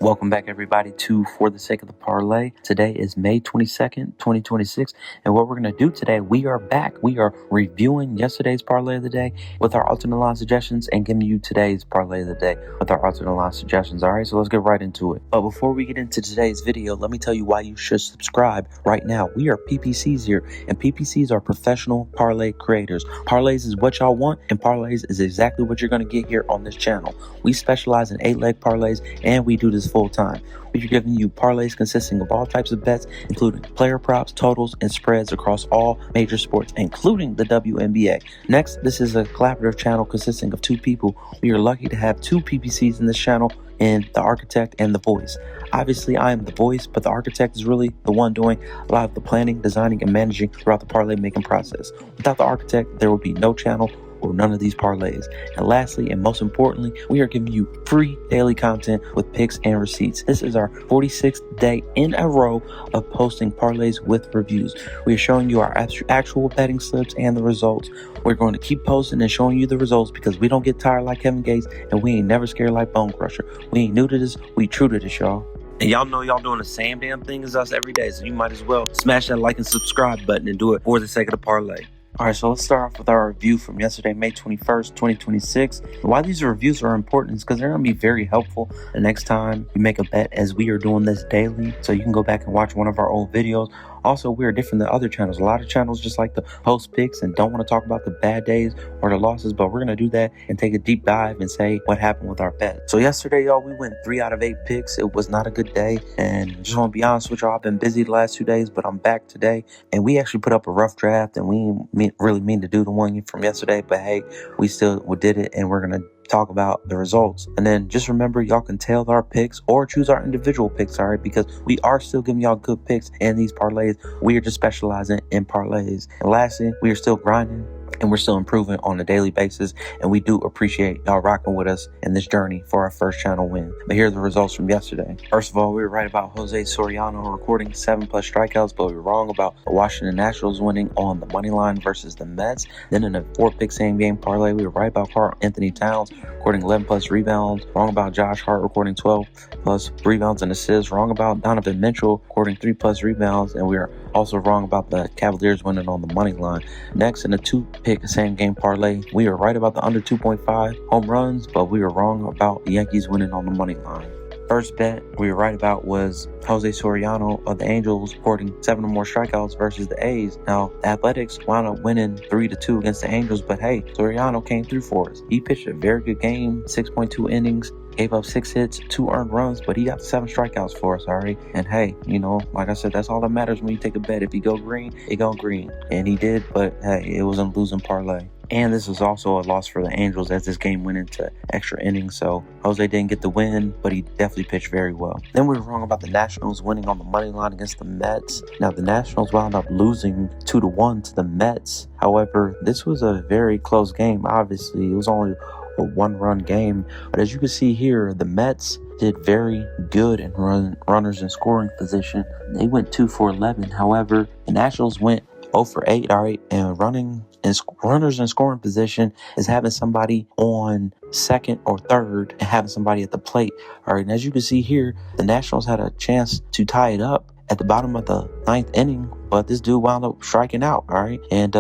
Welcome back, everybody, to For the Sake of the Parlay. Today is May 22nd, 2026, and what we're going to do today, we are back. We are reviewing yesterday's Parlay of the Day with our alternate line suggestions and giving you today's Parlay of the Day with our alternate line suggestions. All right, so let's get right into it. But before we get into today's video, let me tell you why you should subscribe right now. We are PPCs here, and PPCs are professional parlay creators. Parlays is what y'all want, and parlays is exactly what you're going to get here on this channel. We specialize in 8-leg parlays, and we do this full time. We're giving you parlays consisting of all types of bets, including player props, totals, and spreads across all major sports, including the WNBA. Next, this is a collaborative channel consisting of two people. We are lucky to have two PPCs in this channel, and the architect and the voice. Obviously, I am the voice, but the architect is really the one doing a lot of the planning, designing, and managing throughout the parlay making process. Without the architect, there would be no channel or none of these parlays. And lastly, and most importantly, we are giving you free daily content with picks and receipts. This is our 46th day in a row of posting parlays with reviews. We are showing you our actual betting slips and the results. We're going to keep posting and showing you the results because we don't get tired like Kevin Gates, and we ain't never scared like Bone Crusher. We ain't new to this, we true to this, y'all. And y'all know y'all doing the same damn thing as us every day, so you might as well smash that like and subscribe button and do it for the sake of the parlay. Alright, so let's start off with our review from yesterday, May 21st, 2026. Why these reviews are important is because they're going to be very helpful the next time you make a bet, as we are doing this daily. So you can go back and watch one of our old videos. Also, we are different than other channels. A lot of channels just like to post picks and don't want to talk about the bad days or the losses, but we're going to do that and take a deep dive and say what happened with our bet. So yesterday, y'all, we went 3 out of 8 picks. It was not a good day, and just want to be honest with y'all, I've been busy the last 2 days, but I'm back today, and we actually put up a rough draft, and we really mean to do the one from yesterday, but hey, we did it, and we're going to talk about the results. And then just remember, y'all can tail our picks or choose our individual picks, all right, because we are still giving y'all good picks and these parlays. We are just specializing in parlays. And lastly, we are still grinding and we're still improving on a daily basis, and we do appreciate y'all rocking with us in this journey for our first channel win. But here are the results from yesterday. First of all, we were right about Jose Soriano recording 7+ strikeouts, but we were wrong about the Washington Nationals winning on the money line versus the Mets. Then in a 4-pick same game parlay, we were right about Karl Anthony Towns recording 11+ rebounds, wrong about Josh Hart recording 12+ rebounds and assists, wrong about Donovan Mitchell recording 3+ rebounds, and we are also wrong about the Cavaliers winning on the money line. Next, in a 2-pick same game parlay, we were right about the under 2.5 home runs, but we were wrong about the Yankees winning on the money line. First bet we were right about was Jose Soriano of the Angels recording 7 or more strikeouts versus the A's. Now, the Athletics wound up winning 3-2 against the Angels, but hey, Soriano came through for us. He pitched a very good game, 6.2 innings, gave up 6 hits, 2 earned runs, but he got 7 strikeouts for us, all right? And hey, you know, like I said, that's all that matters when you take a bet. If he go green, it go green. And he did, but hey, it was a losing parlay. And this was also a loss for the Angels as this game went into extra innings. So Jose didn't get the win, but he definitely pitched very well. Then we were wrong about the Nationals winning on the money line against the Mets. Now, the Nationals wound up losing 2-1 to the Mets. However, this was a very close game. Obviously, it was only a 1-run game. But as you can see here, the Mets did very good in runners in scoring position. They went 2 for 11. However, the Nationals went 0 for 8, all right, and runners in scoring position is having somebody on second or third and having somebody at the plate, all right. And as you can see here, the Nationals had a chance to tie it up at the bottom of the 9th inning, but this dude wound up striking out, all right. And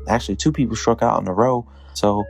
actually 2 people struck out in a row, so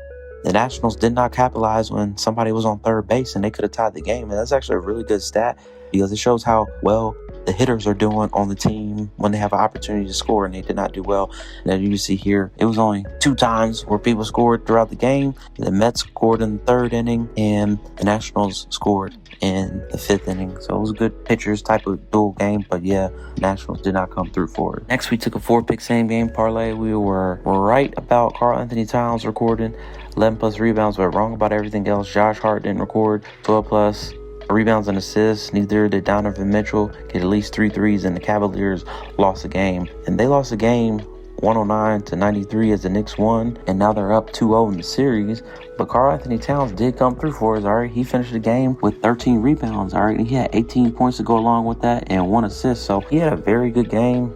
the Nationals did not capitalize when somebody was on third base, and they could have tied the game. And that's actually a really good stat because it shows how well the hitters are doing on the team when they have an opportunity to score, and they did not do well. And as you can see here, it was only 2 times where people scored throughout the game. The Mets scored in the 3rd inning, and the Nationals scored in the 5th inning. So it was a good pitchers type of dual game, but yeah, Nationals did not come through for it. Next, we took a 4-pick same game parlay. We were right about Karl Anthony Towns recording 11+ rebounds, but wrong about everything else. Josh Hart didn't record 12+ rebounds and assists. Neither did Donovan Mitchell get at least 3 threes, and the Cavaliers lost the game. And they lost the game 109-93 as the Knicks won, and now they're up 2-0 in the series. But Karl-Anthony Towns did come through for us, all right? He finished the game with 13 rebounds, all right? And he had 18 points to go along with that and 1 assist. So he had a very good game.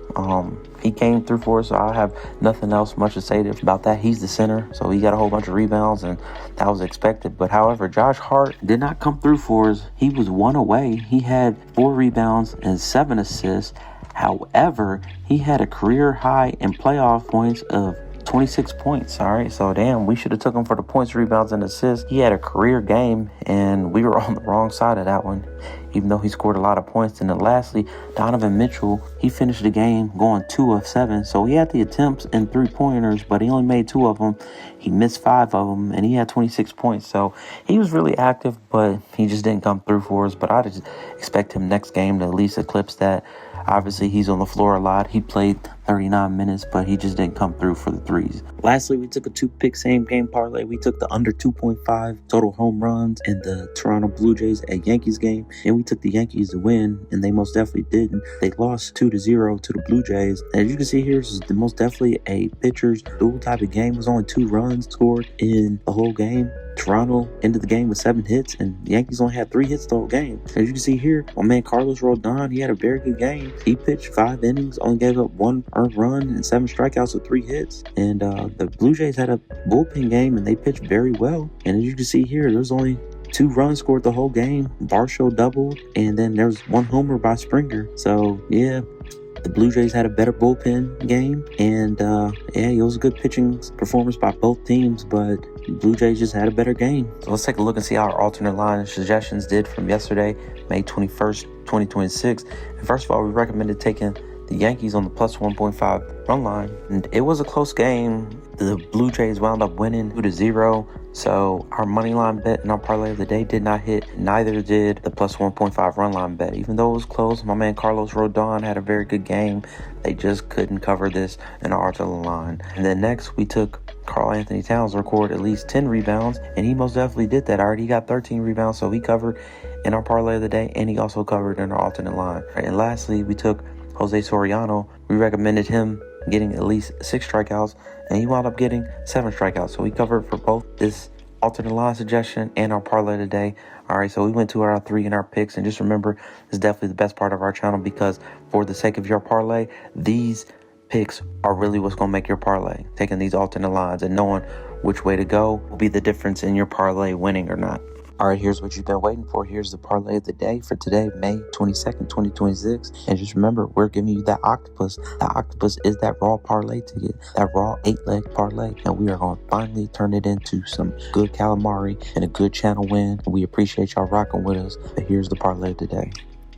He came through for us, so I have nothing else much to say about that. He's the center, so he got a whole bunch of rebounds, and that was expected. But however, Josh Hart did not come through for us. He was 1 away. He had 4 rebounds and 7 assists. However, he had a career high in playoff points of 26 points, all right? So, damn, we should have took him for the points, rebounds, and assists. He had a career game, and we were on the wrong side of that one, even though he scored a lot of points. And then lastly, Donovan Mitchell, he finished the game going 2 of 7. So he had the attempts and 3-pointers, but he only made 2 of them. He missed 5 of them, and he had 26 points. So he was really active, but he just didn't come through for us. But I just expect him next game to at least eclipse that. Obviously, he's on the floor a lot. He played 39 minutes, but he just didn't come through for the threes. Lastly, we took a 2-pick same-game parlay. We took the under 2.5 total home runs in the Toronto Blue Jays at Yankees game, and we took the Yankees to win, and they most definitely didn't. They lost 2-0 to the Blue Jays. As you can see here, this is most definitely a pitcher's duel type of game. It was only 2 runs scored in the whole game. Toronto ended the game with 7 hits, and the Yankees only had 3 hits the whole game. As you can see here, my man Carlos Rodon, he had a very good game. He pitched 5 innings, only gave up 1 earned run and 7 strikeouts with 3 hits. And the Blue Jays had a bullpen game, and they pitched very well. And as you can see here, there's only 2 runs scored the whole game. Varsho doubled, and then there was 1 homer by Springer. So, yeah. The Blue Jays had a better bullpen game, and it was a good pitching performance by both teams, but the Blue Jays just had a better game. So let's take a look and see how our alternate line suggestions did from yesterday, May 21st, 2026. And first of all, we recommended taking the Yankees on the plus 1.5 run line, and it was a close game. The Blue Jays wound up winning 2-0. So our money line bet and our parlay of the day did not hit. Neither did the plus 1.5 run line bet. Even though it was close, my man Carlos Rodon had a very good game. They just couldn't cover this in our alternate line. And then next, we took Karl-Anthony Towns to record at least 10 rebounds, and he most definitely did that. Already got 13 rebounds, so he covered in our parlay of the day, and he also covered in our alternate line. And lastly, we took Jose Soriano. We recommended him getting at least 6 strikeouts, and he wound up getting 7 strikeouts. So we covered for both this alternate line suggestion and our parlay today. All right, so we went 2 out of 3 in our picks, and just remember, this is definitely the best part of our channel, because for the sake of your parlay, these picks are really what's going to make your parlay. Taking these alternate lines and knowing which way to go will be the difference in your parlay winning or not. All right, here's what you've been waiting for. Here's the parlay of the day for today, May 22nd, 2026. And just remember, we're giving you that octopus. That octopus is that raw parlay ticket, that raw 8-leg parlay. And we are going to finally turn it into some good calamari and a good channel win. And we appreciate y'all rocking with us. But here's the parlay of the day.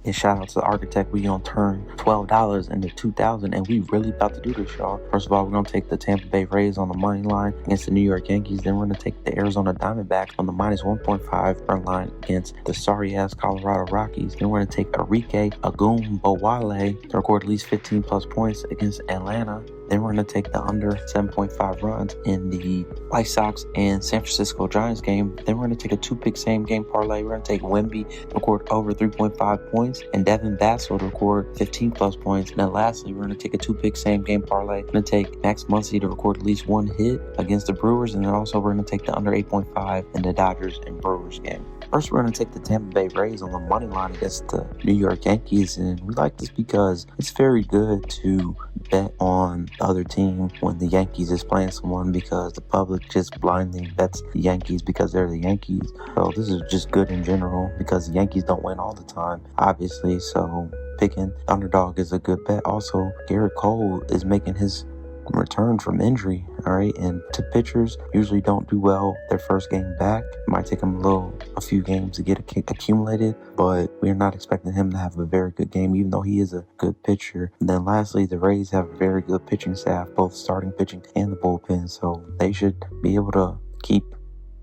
And shout out to the architect. We gonna turn $12 into $2,000, and we really about to do this, y'all. First of all, we're gonna take the Tampa Bay Rays on the money line against the New York Yankees. Then we're gonna take the Arizona Diamondbacks on the minus 1.5 run line against the sorry-ass Colorado Rockies. Then we're gonna take Enrique Agumbowale to record at least 15 plus points against Atlanta. Then we're going to take the under 7.5 runs in the White Sox and San Francisco Giants game. Then we're going to take a 2-pick same-game parlay. We're going to take Wemby to record over 3.5 points and Devin Vassell to record 15-plus points. And then lastly, we're going to take a 2-pick same-game parlay. We're going to take Max Muncy to record at least 1 hit against the Brewers. And then also we're going to take the under 8.5 in the Dodgers and Brewers game. First, we're going to take the Tampa Bay Rays on the money line against the New York Yankees. And we like this because it's very good to bet on the other team when the Yankees is playing someone, because the public just blindly bets the Yankees because they're the Yankees. So this is just good in general, because the Yankees don't win all the time, obviously. So picking underdog is a good bet. Also, Garrett Cole is making his return from injury, all right, and to pitchers usually don't do well their first game back. It might take them a few games to get accumulated, but we're not expecting him to have a very good game, even though he is a good pitcher. And then lastly, the Rays have a very good pitching staff, both starting pitching and the bullpen, so they should be able to keep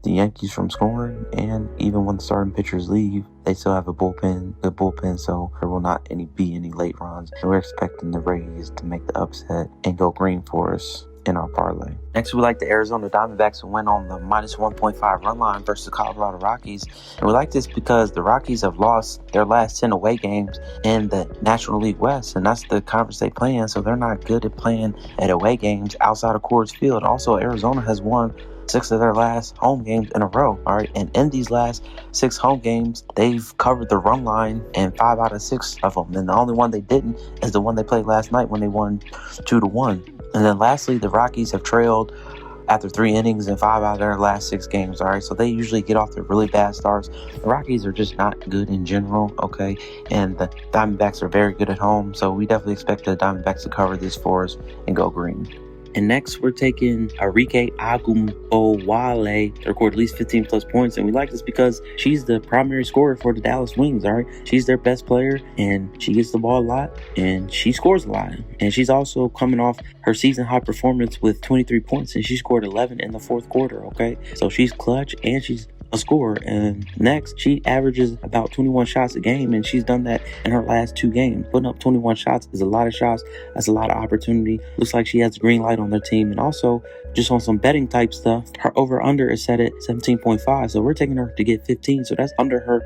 the Yankees from scoring. And even when the starting pitchers leave, they still have a good bullpen, so there will not be any late runs. And we're expecting the Rays to make the upset and go green for us in our parlay. Next, we like the Arizona Diamondbacks to win on the minus 1.5 run line versus the Colorado Rockies. And we like this because the Rockies have lost their last 10 away games in the National League West, and that's the conference they play in, so they're not good at playing at away games outside of Coors Field. Also, Arizona has won 6 of their last home games in a row. All right. And in these last 6 home games, they've covered the run line in 5 out of 6 of them. And the only one they didn't is the one they played last night when they won 2-1. And then lastly, the Rockies have trailed after 3 innings in 5 out of their last 6 games. All right. So they usually get off to really bad starts. The Rockies are just not good in general. Okay. And the Diamondbacks are very good at home. So we definitely expect the Diamondbacks to cover this for us and go green. And next, we're taking Arike Agumbowale to record at least 15 plus points. And we like this because she's the primary scorer for the Dallas Wings, all right? She's their best player, and she gets the ball a lot, and she scores a lot. And she's also coming off her season-high performance with 23 points, and she scored 11 in the fourth quarter, okay? So she's clutch, and she's a scorer. And next, she averages about 21 shots a game, and she's done that in her last 2 games. Putting up 21 shots is a lot of shots. That's a lot of opportunity. Looks like she has a green light on their team. And also, just on some betting type stuff, her over-under is set at 17.5, so we're taking her to get 15, so that's under her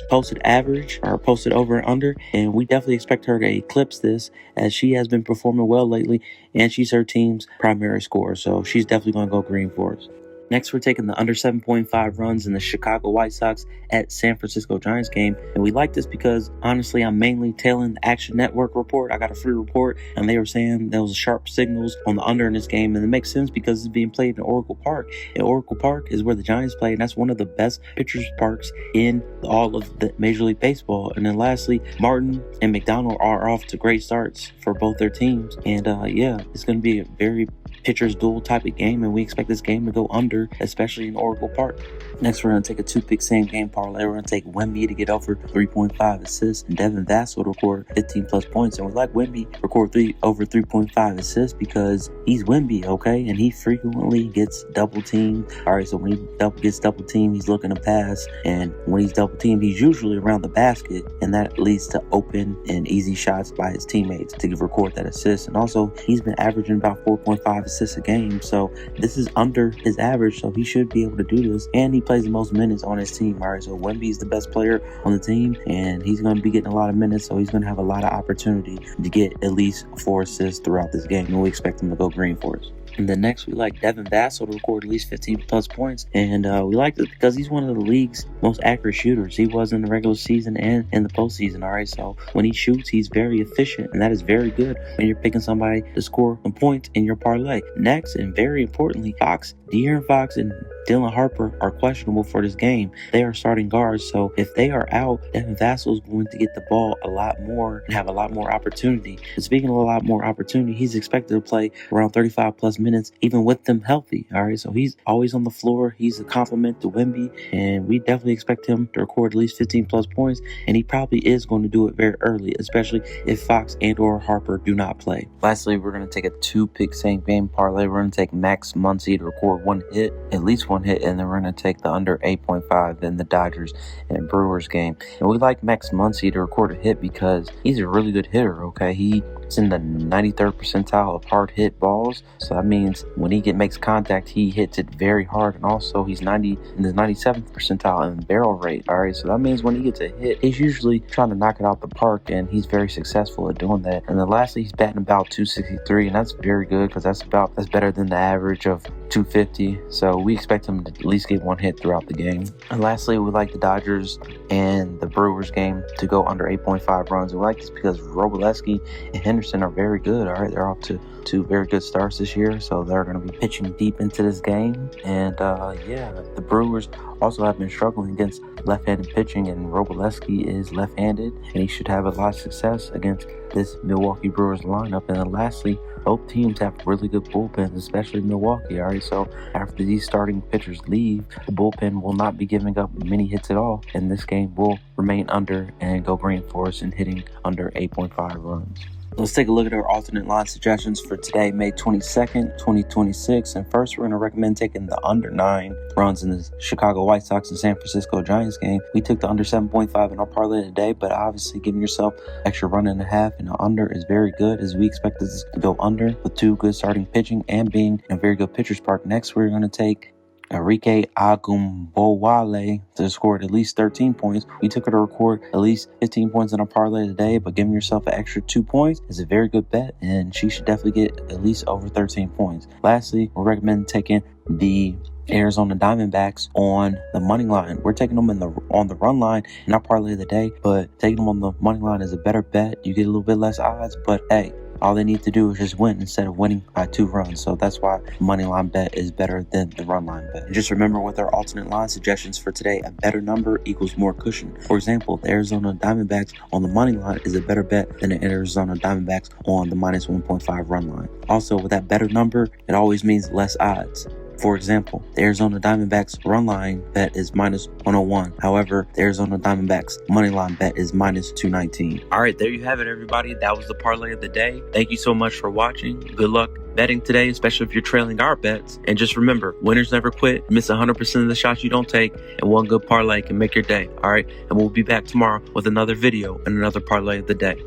posted average or posted over and under, and we definitely expect her to eclipse this as she has been performing well lately, and she's her team's primary scorer, so she's definitely going to go green for us. Next, we're taking the under 7.5 runs in the Chicago White Sox at San Francisco Giants game. And we like this because, honestly, I'm mainly tailing the Action Network report. I got a free report, and they were saying there was sharp signals on the under in this game. And it makes sense because it's being played in Oracle Park. And Oracle Park is where the Giants play, and that's one of the best pitchers' parks in all of the Major League Baseball. And then lastly, Martin and McDonald are off to great starts for both their teams. And it's going to be a very pitcher's duel type of game, and we expect this game to go under, especially in Oracle Park. Next, we're going to take a 2-pick same game parlay. We're going to take Wemby to get over 3.5 assists and Devin Vassell to record 15 plus points. And we like Wemby to record over 3.5 assists because he's Wemby, okay? And he frequently gets double teamed. All right, so when he gets double teamed, he's looking to pass. And when he's double teamed, he's usually around the basket. And that leads to open and easy shots by his teammates to record that assist. And also, he's been averaging about 4.5 assists a game. So this is under his average, so he should be able to do this. And he plays the most minutes on his team. All right, so Wemby's the best player on the team, and he's going to be getting a lot of minutes, so he's going to have a lot of opportunity to get at least 4 assists throughout this game, and we expect him to go green for us. And then next, we like Devin Vassell to record at least 15 plus points. And we like this because he's one of the league's most accurate shooters. He was in the regular season and in the postseason. All right, so when he shoots, he's very efficient, and that is very good when you're picking somebody to score some points in your parlay. Next, and very importantly, De'Aaron Fox and Dylan Harper are questionable for this game. They are starting guards, so if they are out, Devin Vassell is going to get the ball a lot more and have a lot more opportunity. And speaking of a lot more opportunity, he's expected to play around 35 plus minutes, even with them healthy. All right, so he's always on the floor. He's a compliment to Wemby, and we definitely expect him to record at least 15 plus points, and he probably is going to do it very early, especially if Fox and or Harper do not play. Lastly, we're going to take a 2-pick same game parlay. We're going to take Max Muncy to record at least one hit, and then we're going to take the under 8.5 in the Dodgers and Brewers game. And we like Max Muncy to record a hit because he's a really good hitter, okay? He's in the 93rd percentile of hard hit balls, so that means when he makes contact, he hits it very hard, and also he's in the 97th percentile in barrel rate. All right, so that means when he gets a hit, he's usually trying to knock it out the park, and he's very successful at doing that. And then lastly, he's batting about 263, and that's very good because that's better than the average of 250. So we expect him to at least get one hit throughout the game. And lastly, we like the Dodgers and the Brewers game to go under 8.5 runs. And we like this because Robleski and Henderson are very good. All right, they're off to 2 very good starts this year, so they're going to be pitching deep into this game. And the Brewers also have been struggling against left-handed pitching, and Robleski is left-handed, and he should have a lot of success against this Milwaukee Brewers lineup. And then lastly, both teams have really good bullpens, especially Milwaukee. All right, so after these starting pitchers leave, the bullpen will not be giving up many hits at all, and this game will remain under and go green for us and hitting under 8.5 runs. Let's take a look at our alternate line suggestions for today, May 22nd, 2026. And first, we're going to recommend taking the under 9 runs in the Chicago White Sox and San Francisco Giants game. We took the under 7.5 in our parlay today, but obviously giving yourself extra run and a half and the under is very good, as we expect this to go under with 2 good starting pitching and being in a very good pitcher's park. Next, we're going to take Enrique Agumbowale to score at least 13 points. We took her to record at least 15 points in our parlay today, but giving yourself an extra 2 points is a very good bet, and she should definitely get at least over 13 points. Lastly, we recommend taking the Arizona Diamondbacks on the money line. We're taking them on the run line in our parlay of the day, but taking them on the money line is a better bet. You get a little bit less odds, but hey, all they need to do is just win instead of winning by 2 runs. So that's why the money line bet is better than the run line bet. And just remember, with our alternate line suggestions for today, a better number equals more cushion. For example, the Arizona Diamondbacks on the money line is a better bet than the Arizona Diamondbacks on the minus 1.5 run line. Also, with that better number, it always means less odds. For example, the Arizona Diamondbacks run line bet is minus 101. However, the Arizona Diamondbacks money line bet is minus 219. All right, there you have it, everybody. That was the parlay of the day. Thank you so much for watching. Good luck betting today, especially if you're trailing our bets. And just remember, winners never quit. Miss 100% of the shots you don't take, and one good parlay can make your day. All right, and we'll be back tomorrow with another video and another parlay of the day.